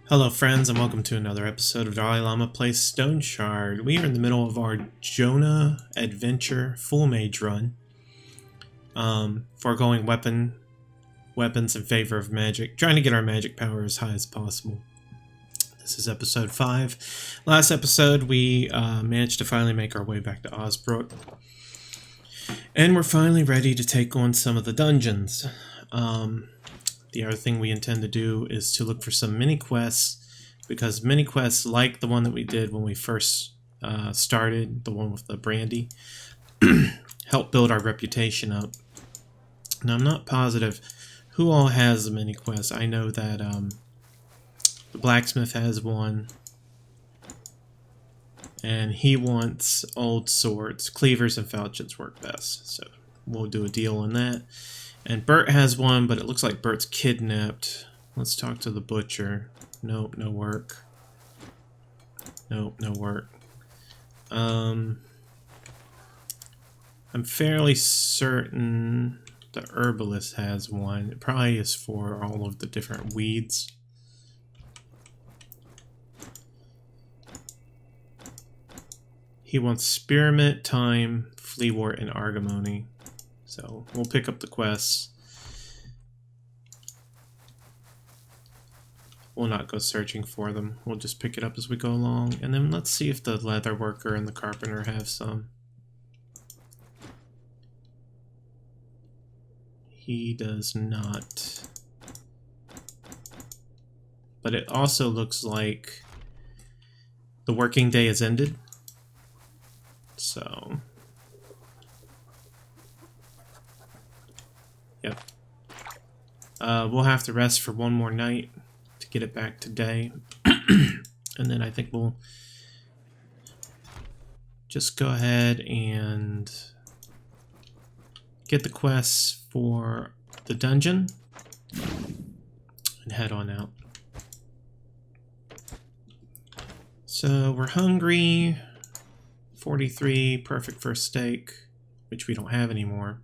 Hello friends, and welcome to another episode of DarLeeLlama Plays Stoneshard. We are in the middle of our Jonna adventure full mage run. Foregoing weapons in favor of magic, trying to get our magic power as high as possible. This is episode 5. Last episode we managed to finally make our way back to Osbrook. And we're finally ready to take on some of the dungeons. The other thing we intend to do is to look for some mini-quests, because mini-quests like the one that we did when we first started, the one with the brandy, help build our reputation up. Now, I'm not positive who all has the mini-quests. I know that the blacksmith has one, and he wants old swords. Cleavers and falchions work best, so we'll do a deal on that. And Bert has one, but it looks like Bert's kidnapped. Let's talk to the butcher. Nope, no work. Nope, no work. I'm fairly certain the herbalist has one. It probably is for all of the different weeds. He wants spearmint, thyme, fleawort, and argamony. So we'll pick up the quests. We'll not go searching for them. We'll just pick it up as we go along. And then let's see if the leather worker and the carpenter have some. He does not. But it also looks like the working day has ended. So yep. We'll have to rest for one more night to get it back to day. And then I think we'll just go ahead and get the quests for the dungeon and head on out. So we're hungry. 43, perfect for a steak, which we don't have anymore.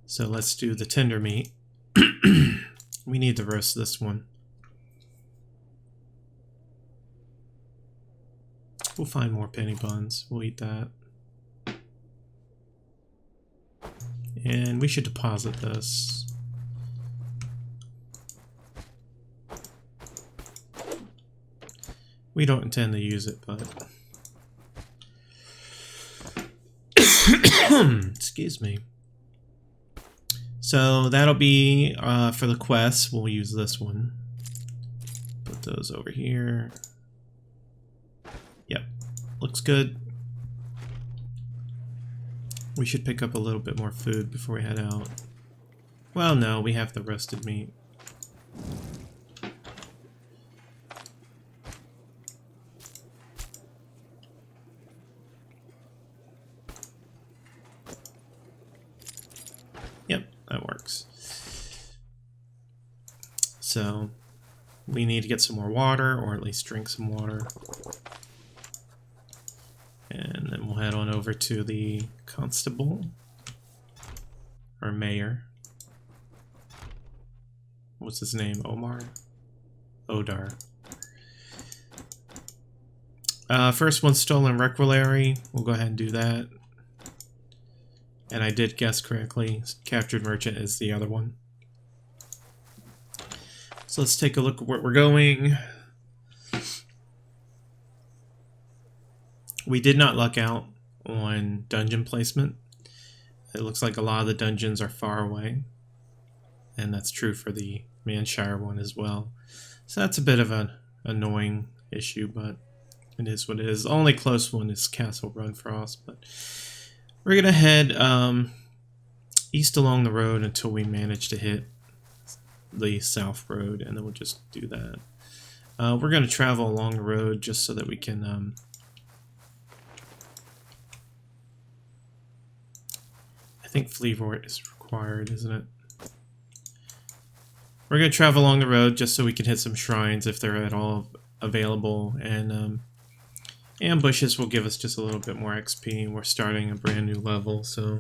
So let's do the tender meat. We need to roast this one. We'll find more penny buns. We'll eat that. And we should deposit this. We don't intend to use it, but... Excuse me. So that'll be for the quests. We'll use this one. Put those over here. Yep, looks good. We should pick up a little bit more food before we head out. Well, no, we have the roasted meat. Yep, that works. So we need to get some more water, or at least drink some water. And then we'll head on over to the constable, or mayor. What's his name? Omar? Odar. First one, stolen requilary. We'll go ahead and do that. And I did guess correctly. Captured merchant is the other one. So let's take a look at where we're going. We did not luck out on dungeon placement. It looks like a lot of the dungeons are far away. And that's true for the Manshire one as well. So that's a bit of an annoying issue, but it is what it is. The only close one is Castle Runfrost, but we're going to head east along the road until we manage to hit the south road, and then we'll just do that. We're going to travel along the road just so that we can... I think fleawort is required, isn't it? We're going to travel along the road just so we can hit some shrines if they're at all available, and ambushes will give us just a little bit more XP. We're starting a brand new level, so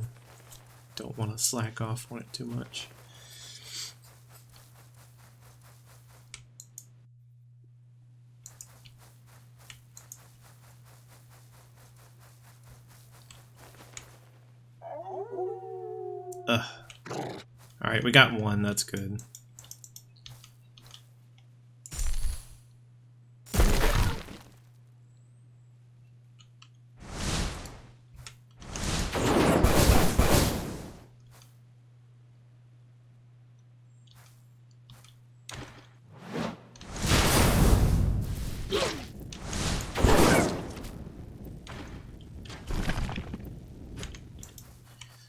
don't want to slack off on it too much. Alright, we got one. That's good.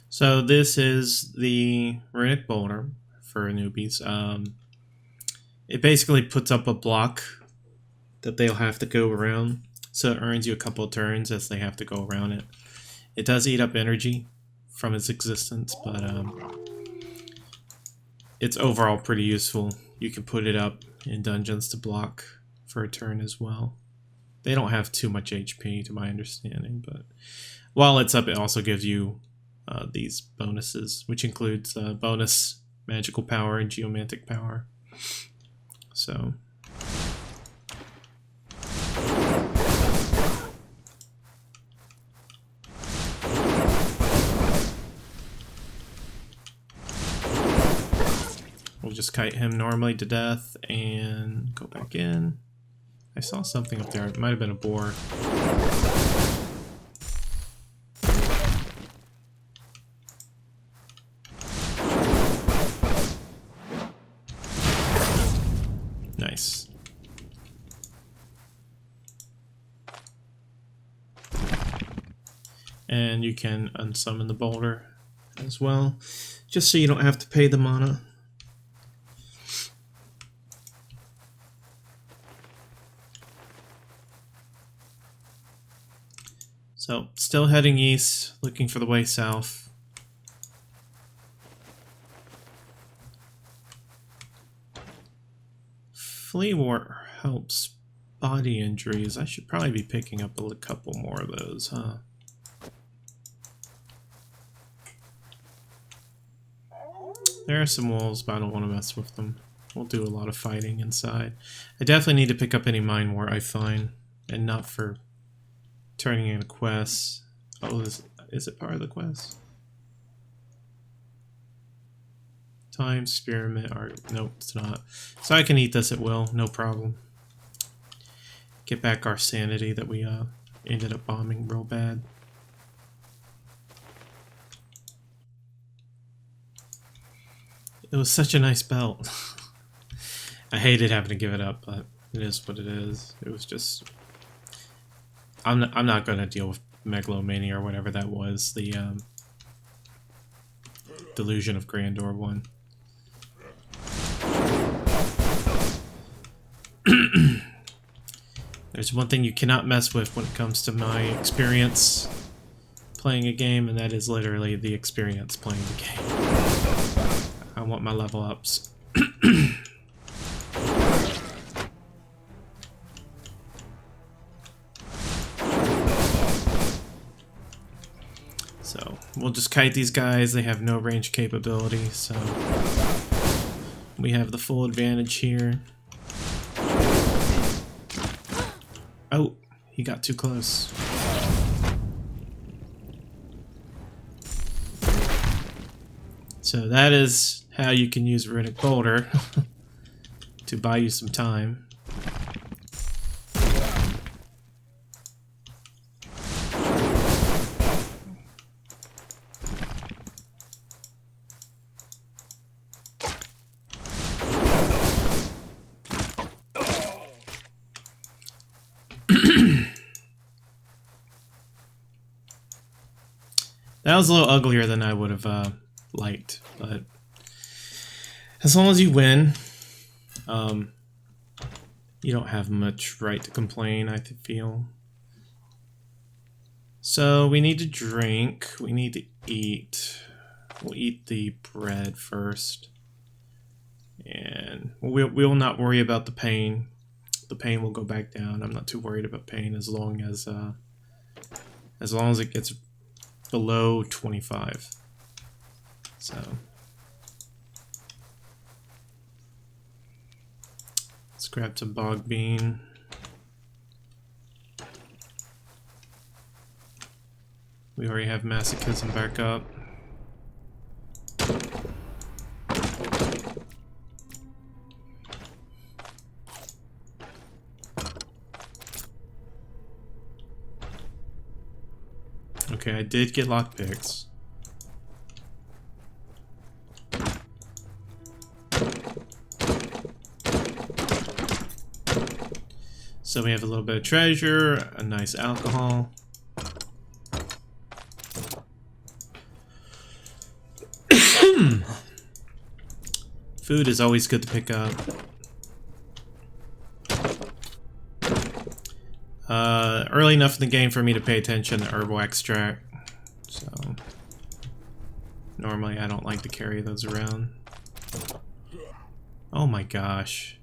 So this is the runic boulder for newbies. It basically puts up a block that they'll have to go around, so it earns you a couple of turns as they have to go around it. It does eat up energy from its existence, but it's overall pretty useful. You can put it up in dungeons to block for a turn as well. They don't have too much HP to my understanding, but while it's up, it also gives you these bonuses, which includes bonus magical power and geomantic power. So we'll just kite him normally to death and go back in. I saw something up there. It might have been a boar. Nice. And you can unsummon the boulder as well, just so you don't have to pay the mana. So, still heading east, looking for the way south. Flea Wart helps body injuries. I should probably be picking up a couple more of those, huh? There are some wolves, but I don't want to mess with them. We'll do a lot of fighting inside. I definitely need to pick up any Mind Wart I find, and not for turning in a quest. Oh, is it part of the quest? Time, experiment, art. Nope, it's not. So I can eat this at will, no problem. Get back our sanity that we ended up bombing real bad. It was such a nice belt. I hated having to give it up, but it is what it is. It was just... I'm not going to deal with megalomania or whatever that was. The Delusion of Grandeur one. There's one thing you cannot mess with when it comes to my experience playing a game, and that is literally the experience playing the game. I want my level ups. So we'll just kite these guys. They have no range capability, so we have the full advantage here. Oh, he got too close. So that is how you can use Runic Boulder to buy you some time. That was a little uglier than I would have liked, but as long as you win, you don't have much right to complain, I feel. So we need to drink, we need to eat. We'll eat the bread first, and we will not worry about the pain. The pain will go back down. I'm not too worried about pain as long as it gets below 25. So let's grab some bog bean. We already have masochism back up. Okay, I did get lockpicks. So we have a little bit of treasure, a nice alcohol. Food is always good to pick up. Early enough in the game for me to pay attention to herbal extract. So normally I don't like to carry those around. Oh my gosh.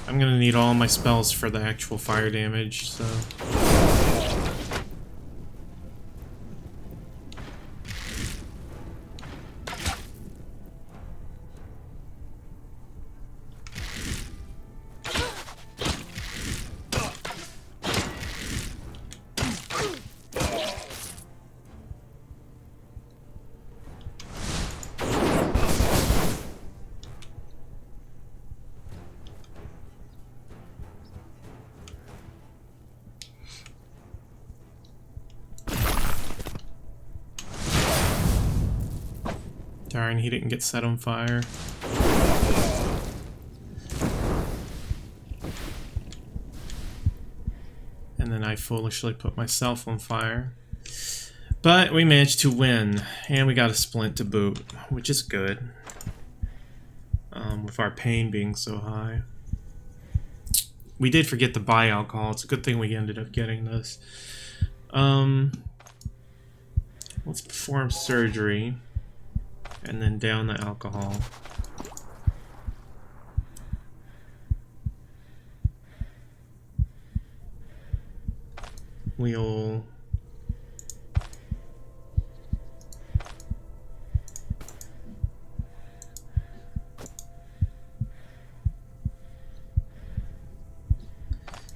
I'm gonna need all my spells for the actual fire damage, so... Darn, he didn't get set on fire. And then I foolishly put myself on fire. But we managed to win, and we got a splint to boot, which is good. With our pain being so high. We did forget to buy alcohol. It's a good thing we ended up getting this. Let's perform surgery. And then down the alcohol. We'll...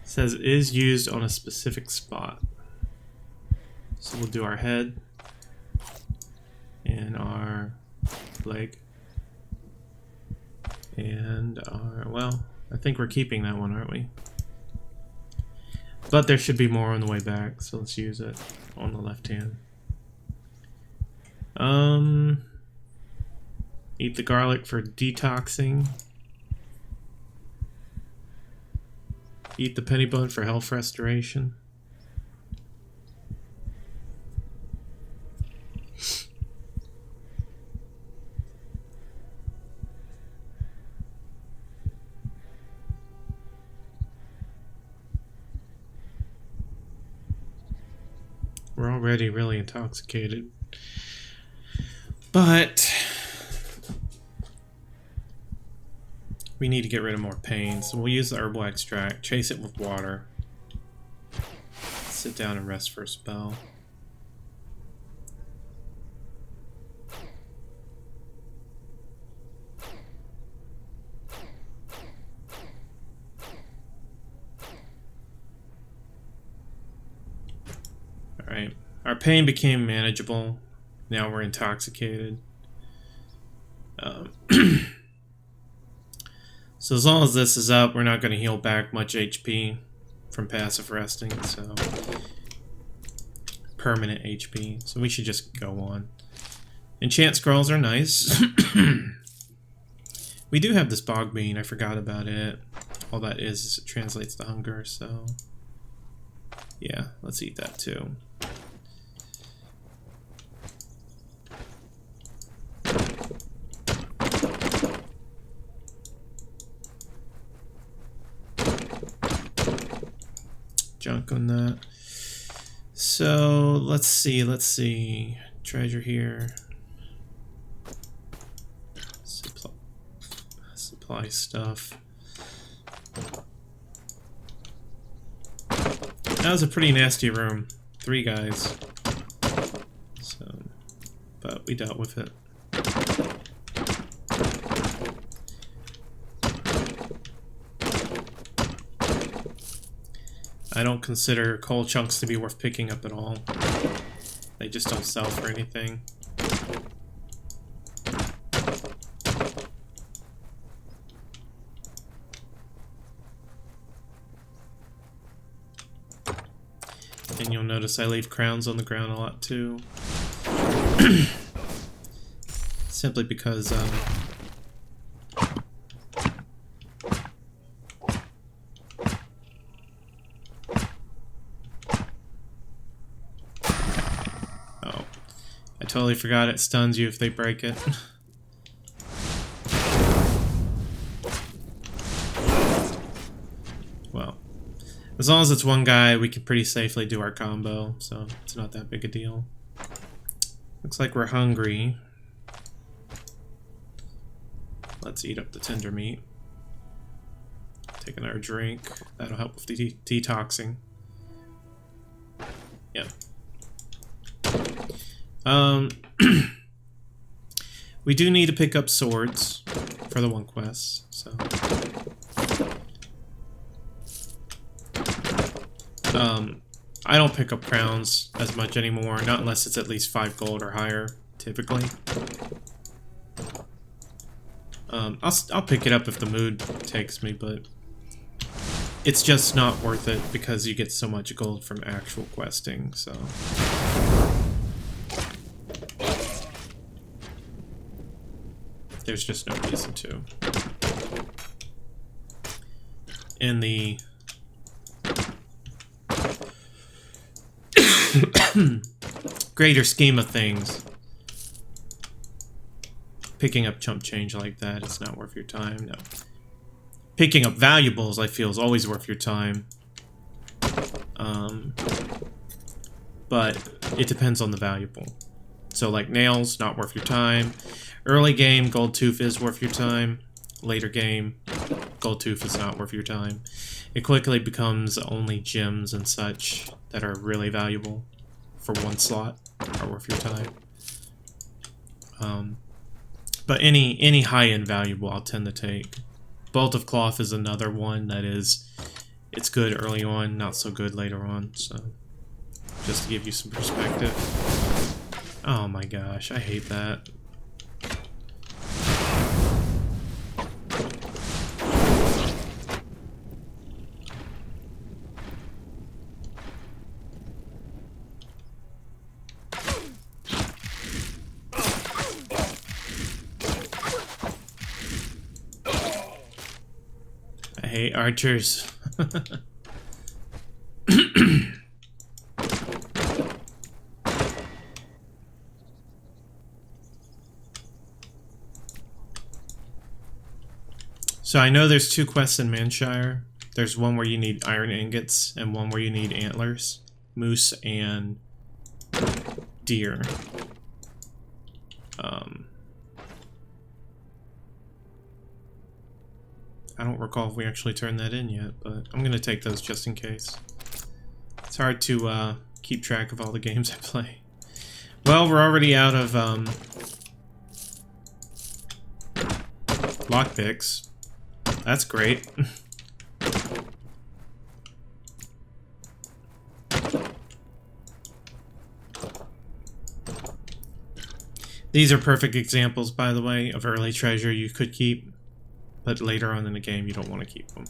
Says is used on a specific spot. So we'll do our head and our leg and our, well, I think we're keeping that one, aren't we? But there should be more on the way back, so let's use it on the left hand. Eat the garlic for detoxing. Eat the penny bone for health restoration. We're already really intoxicated. But we need to get rid of more pain, so we'll use the herbal extract, chase it with water. Sit down and rest for a spell. Alright, our pain became manageable. Now we're intoxicated. So as long as this is up, we're not going to heal back much HP from passive resting, so permanent HP. So we should just go on. Enchant scrolls are nice. We do have this bog bean, I forgot about it. All that is it translates to hunger, so yeah, let's eat that too. Junk on that. So let's see. Treasure here. Supply stuff. That was a pretty nasty room. 3 guys. So, but we dealt with it. I don't consider coal chunks to be worth picking up at all. They just don't sell for anything. And you'll notice I leave crowns on the ground a lot too. Simply because oh, I totally forgot it stuns you if they break it. Well, as long as it's one guy, we can pretty safely do our combo, so it's not that big a deal. Looks like we're hungry. Let's eat up the tender meat. Take another drink. That'll help with the detoxing. Yep. We do need to pick up swords for the one quest, so... I don't pick up crowns as much anymore, not unless it's at least 5 gold or higher, typically. I'll pick it up if the mood takes me, but it's just not worth it because you get so much gold from actual questing, so... There's just no reason to. In the... greater scheme of things, picking up chump change like that is not worth your time. No. Picking up valuables, I feel, is always worth your time. But it depends on the valuable. So, like nails, not worth your time. Early game, gold tooth is worth your time. Later game, gold tooth is not worth your time. It quickly becomes only gems and such that are really valuable for one slot are worth your time. But any high-end valuable I'll tend to take. Bolt of Cloth is another one that is, it's good early on, not so good later on, so just to give you some perspective. Oh my gosh, I hate that. I hate archers. So I know there's 2 quests in Manshire. There's one where you need iron ingots and one where you need antlers, moose and deer. I don't recall if we actually turned that in yet, but I'm gonna take those just in case. It's hard to keep track of all the games I play. Well, we're already out of lockpicks. That's great. These are perfect examples, by the way, of early treasure you could keep, but later on in the game you don't want to keep them.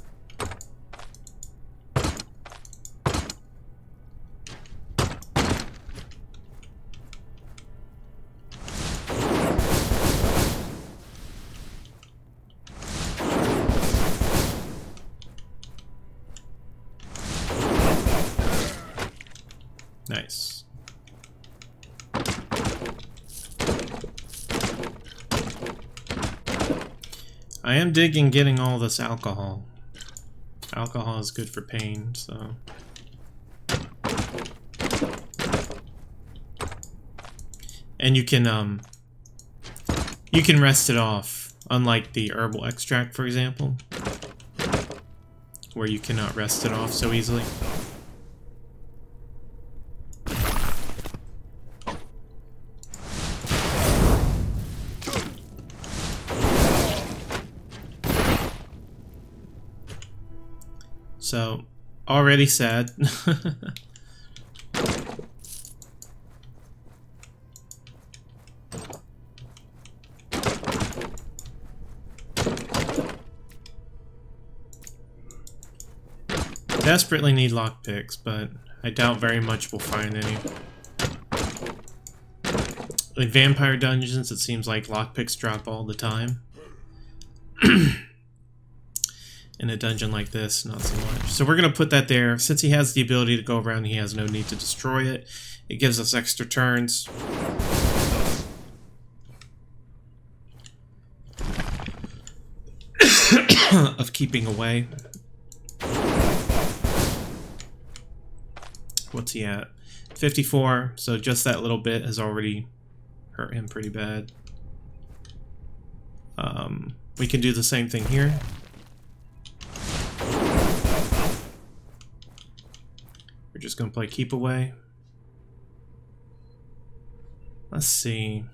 Nice. I am digging getting all this alcohol. Alcohol is good for pain, so... And you can rest it off, unlike the herbal extract, for example, where you cannot rest it off so easily. So, already sad. Desperately need lockpicks, but I doubt very much we'll find any. In vampire dungeons, it seems like lockpicks drop all the time. In a dungeon like this, not so much. So we're going to put that there. Since he has the ability to go around, he has no need to destroy it. It gives us extra turns. Of keeping away. What's he at? 54, so just that little bit has already hurt him pretty bad. We can do the same thing here. We're just going to play keep away. Let's see.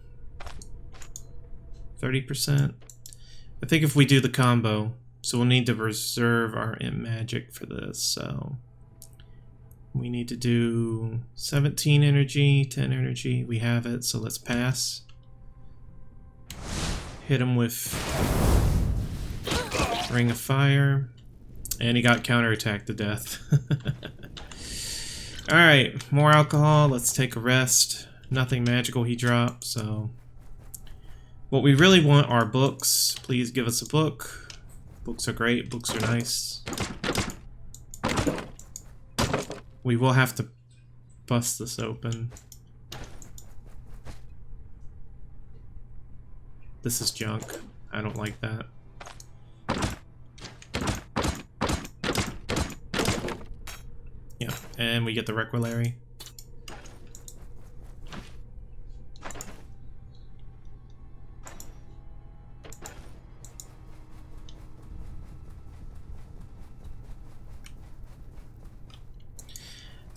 30%. I think if we do the combo, so we'll need to reserve our imp magic for this, so we need to do 17 energy, 10 energy. We have it, so let's pass. Hit him with Ring of Fire, and he got counterattacked to death. Alright, more alcohol. Let's take a rest. Nothing magical he dropped, so what we really want are books. Please give us a book. Books are great. Books are nice. We will have to bust this open. This is junk. I don't like that. Yeah, and we get the Requilary.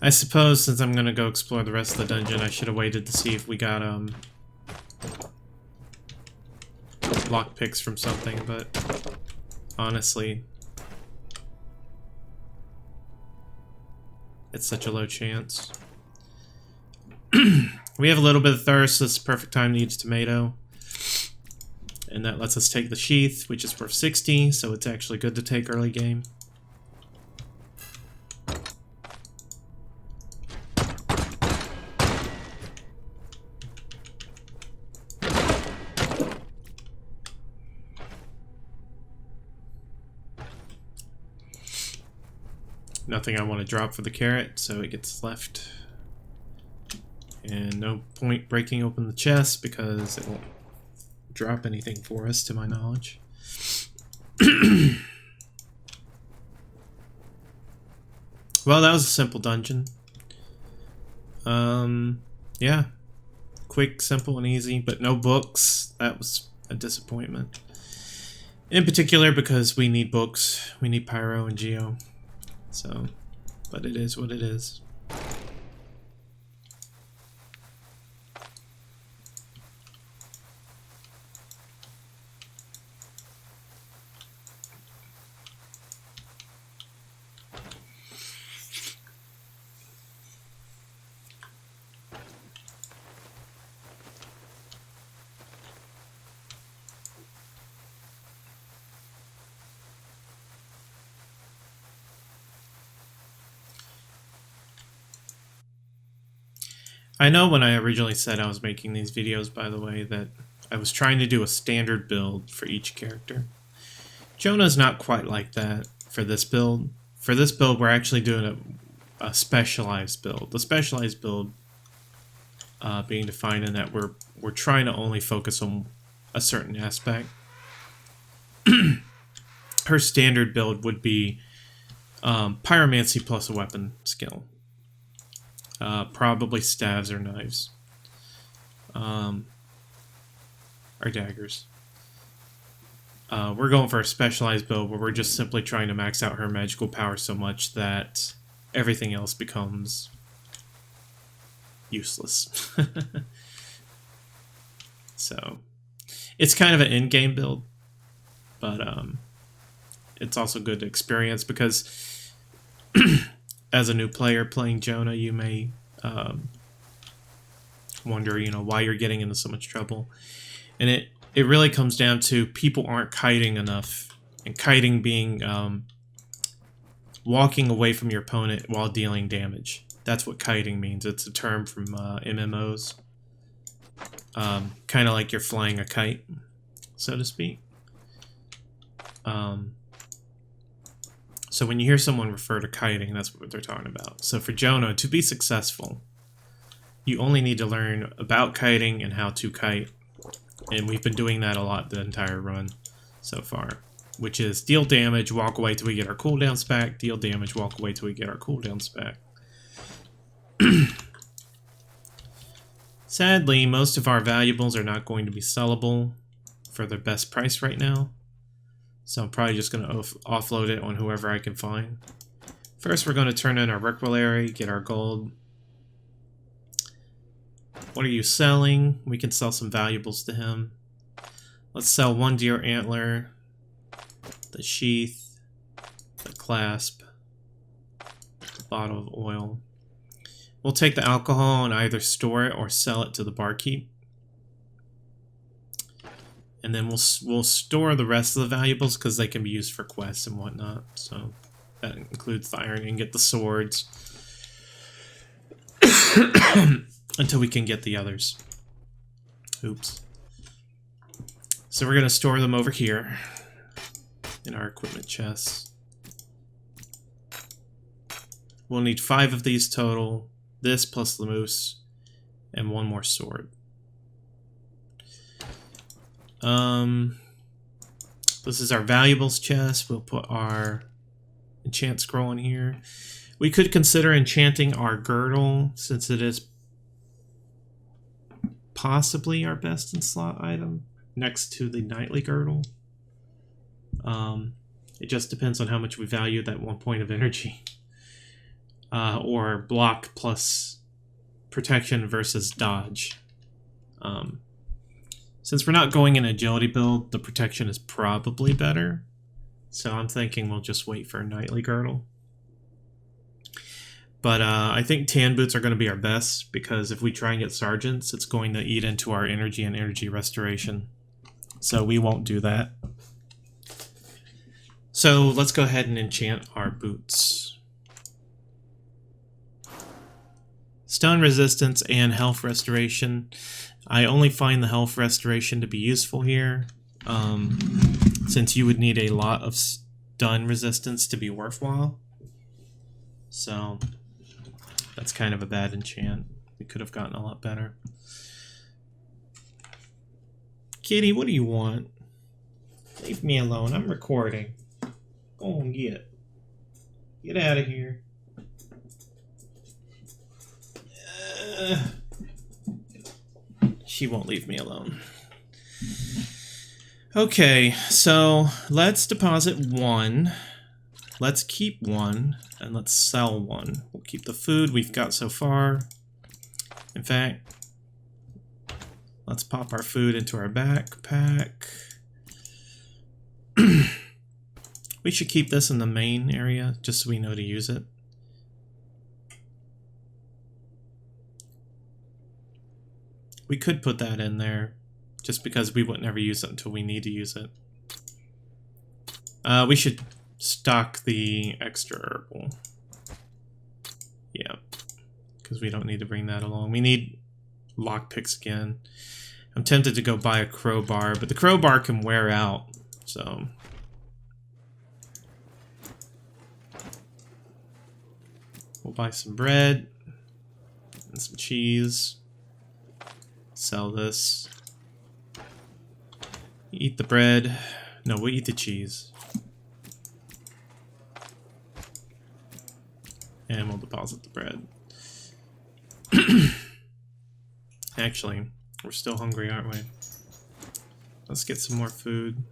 I suppose since I'm gonna go explore the rest of the dungeon, I should have waited to see if we got lockpicks from something, but honestly, it's such a low chance. We have a little bit of thirst, so it's the perfect time to eat a tomato. And that lets us take the sheath, which is worth 60, so it's actually good to take early game. Nothing I want to drop for the carrot, so it gets left. And no point breaking open the chest because it won't drop anything for us, to my knowledge. Well, that was a simple dungeon. Yeah. Quick, simple, and easy, but no books. That was a disappointment. In particular because we need books. We need Pyro and Geo. So, but it is what it is. I know when I originally said I was making these videos, by the way, that I was trying to do a standard build for each character. Jonna's not quite like that for this build. For this build, we're actually doing a specialized build. The specialized build being defined in that we're trying to only focus on a certain aspect. Her standard build would be pyromancy plus a weapon skill. Probably staves or knives. Or daggers. We're going for a specialized build where we're just simply trying to max out her magical power so much that everything else becomes useless. So, it's kind of an in-game build, but it's also good to experience because as a new player playing Jonna, you may wonder, why you're getting into so much trouble. And it really comes down to people aren't kiting enough. And kiting being walking away from your opponent while dealing damage. That's what kiting means. It's a term from MMOs. Kind of like you're flying a kite, so to speak. So when you hear someone refer to kiting, that's what they're talking about. So for Jonna, to be successful, you only need to learn about kiting and how to kite. And we've been doing that a lot the entire run so far. Which is deal damage, walk away till we get our cooldowns back, deal damage, walk away till we get our cooldowns back. Sadly, most of our valuables are not going to be sellable for their best price right now. So I'm probably just going to offload it on whoever I can find. First, we're going to turn in our Requilary, get our gold. What are you selling? We can sell some valuables to him. Let's sell 1 deer antler, the sheath, the clasp, the bottle of oil. We'll take the alcohol and either store it or sell it to the barkeep. And then we'll store the rest of the valuables because they can be used for quests and whatnot. So that includes the iron ingot, the swords, until we can get the others. Oops. So we're going to store them over here in our equipment chests. We'll need 5 of these total. This plus the moose and 1 more sword. This is our valuables chest. We'll put our enchant scroll in here. We could consider enchanting our girdle since it is possibly our best in slot item next to the knightly girdle. It just depends on how much we value that 1 point of energy. Or block plus protection versus dodge. Since we're not going in agility build, the protection is probably better. So I'm thinking we'll just wait for a knightly girdle. But I think tan boots are going to be our best, because if we try and get sergeants, it's going to eat into our energy and energy restoration. So we won't do that. So let's go ahead and enchant our boots. Stun resistance and health restoration. I only find the health restoration to be useful here, since you would need a lot of stun resistance to be worthwhile. So that's kind of a bad enchant. We could have gotten a lot better. Kitty, what do you want? Leave me alone. I'm recording. Go and get. Get out of here. She won't leave me alone. Okay, so let's deposit 1. Let's keep 1, and let's sell 1. We'll keep the food we've got so far. In fact, let's pop our food into our backpack. We should keep this in the main area, just so we know to use it. We could put that in there, just because we would never use it until we need to use it. We should stock the extra herbal. Yeah, because we don't need to bring that along. We need lockpicks again. I'm tempted to go buy a crowbar, but the crowbar can wear out, so... We'll buy some bread and some cheese. Sell this. Eat the bread. No, we'll eat the cheese. And we'll deposit the bread. Actually, we're still hungry, aren't we? Let's get some more food.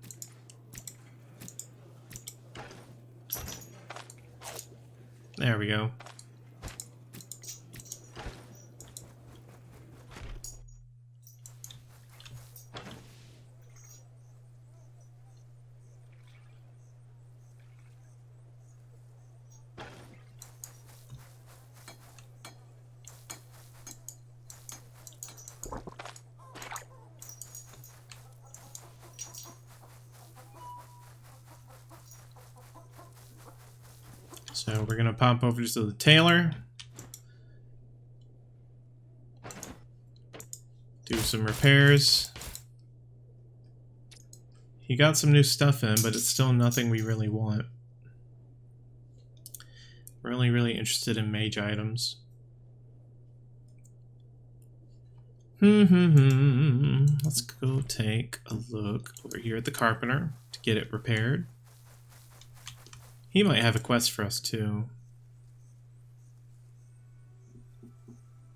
There we go. So we're going to pop over to the tailor. Do some repairs. He got some new stuff in, but it's still nothing we really want. We're only really interested in mage items. Let's go take a look over here at the carpenter to get it repaired. He might have a quest for us too.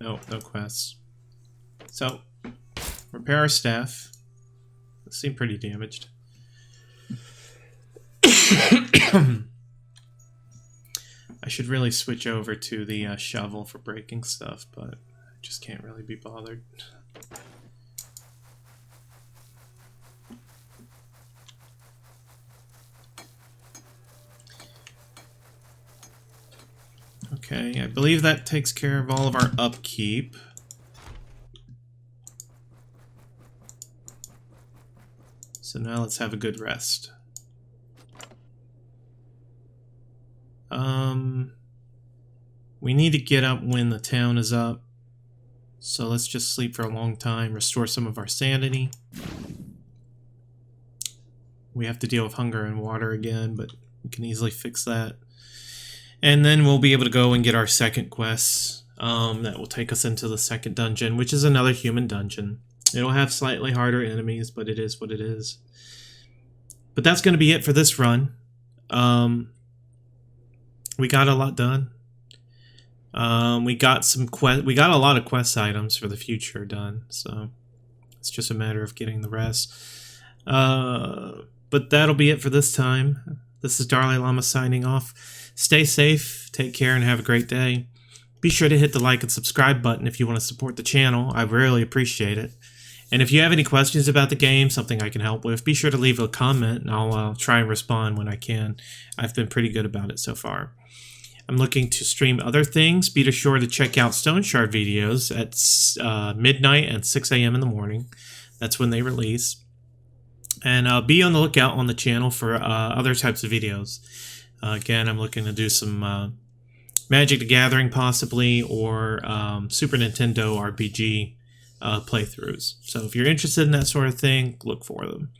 No quests. So, repair our staff. It seemed pretty damaged. I should really switch over to the shovel for breaking stuff, but I just can't really be bothered. Okay, I believe that takes care of all of our upkeep. So now let's have a good rest. We need to get up when the town is up. So let's just sleep for a long time, restore some of our sanity. We have to deal with hunger and water again, but we can easily fix that. And then we'll be able to go and get our second quest. That will take us into the second dungeon, which is another human dungeon. It'll have slightly harder enemies, but it is what it is. But that's going to be it for this run. We got a lot done. We got a lot of quest items for the future done, so it's just a matter of getting the rest. But that'll be it for this time. This is DarLeeLlama signing off. Stay safe, take care, and have a great day. Be sure to hit the like and subscribe button if you want to support the channel. I really appreciate it. And if you have any questions about the game, something I can help with, be sure to leave a comment, and I'll try and respond when I can. I've been pretty good about it so far. I'm looking to stream other things. Be sure to check out Stoneshard videos at midnight and 6 a.m. in the morning. That's when they release. And be on the lookout on the channel for other types of videos. Again, I'm looking to do some Magic the Gathering possibly, or Super Nintendo RPG playthroughs. So if you're interested in that sort of thing, look for them.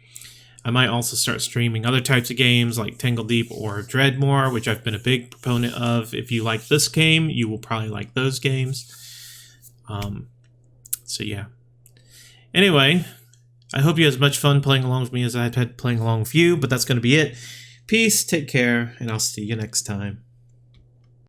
I might also start streaming other types of games like Tangle Deep or Dreadmore, which I've been a big proponent of. If you like this game, you will probably like those games. So yeah. Anyway, I hope you had as much fun playing along with me as I've had playing along with you, but that's going to be it. Peace, take care, and I'll see you next time.